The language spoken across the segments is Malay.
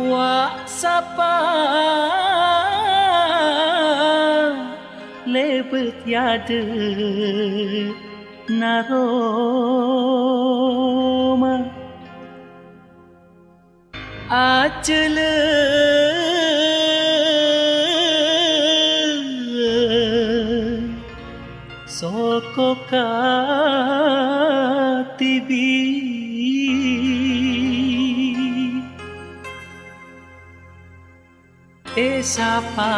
Wak sapa lebet yade naroma acele sokoka tibi sapa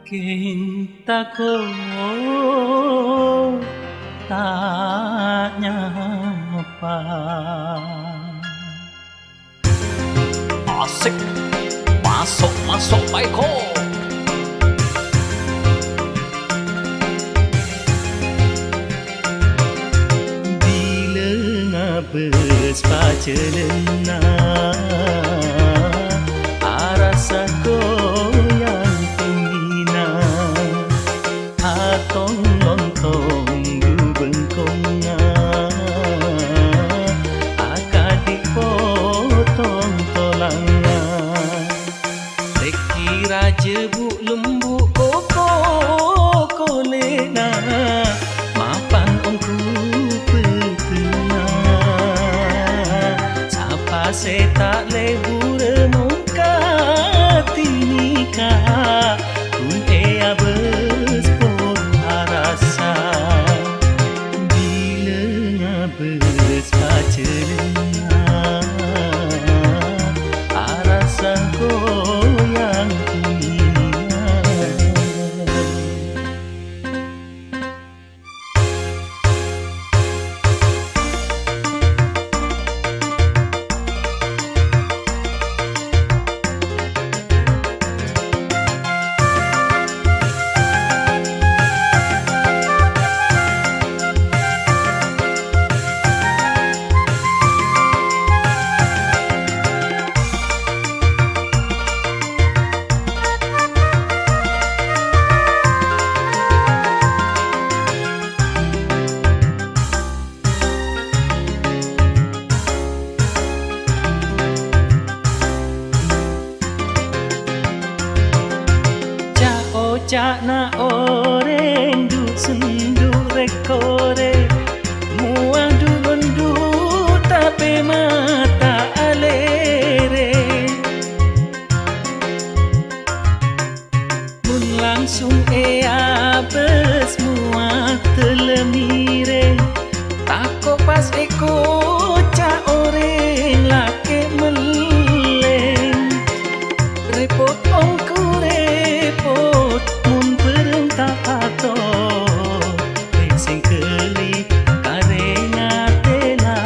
kita ko tanya apa asik masuk Maiko. Bes pacelena arasa goyang pemina atong lontong du bengkonga akadik potong tolanga reki raja bu lembu koko kolena mapan ongku se tak lebur muka tinika kun abes pun arasa bila ngabes pacelena arasa goyang dunia. Cak na orang du sendu rekore muah du bendu tapi mata alere mun langsung abes muah telemire tako pas eko cak orang laki meleng repot ongku repot sing keli karena tela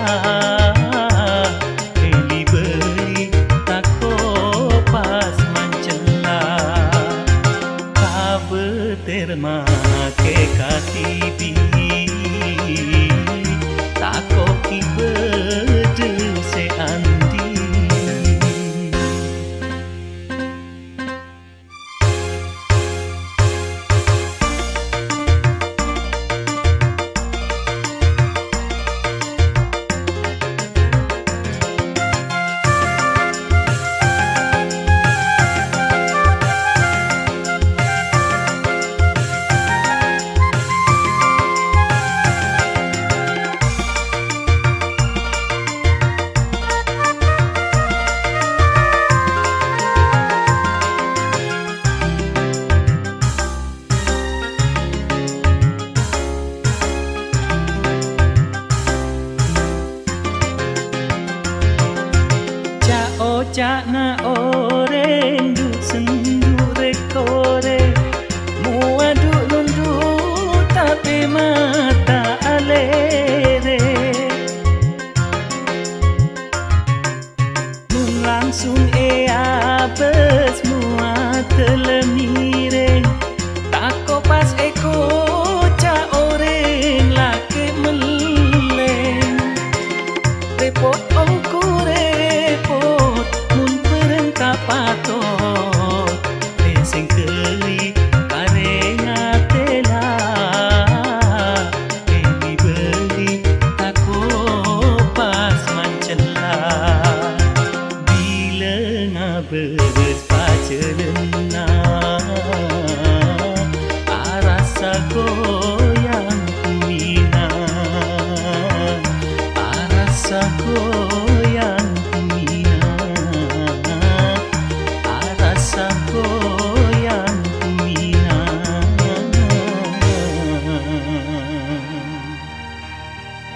beli beli tako pas mancela kabe terma ke katibi tako kibede se andi cak na orang du sendu rekore muadu lundu tapi mata alere mun langsung abes muat telemire tako pas eko cak orang laki meleng repot ongku repot mun pereng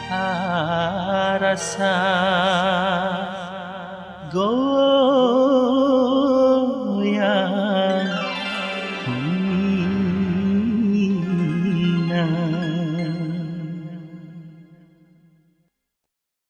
rasa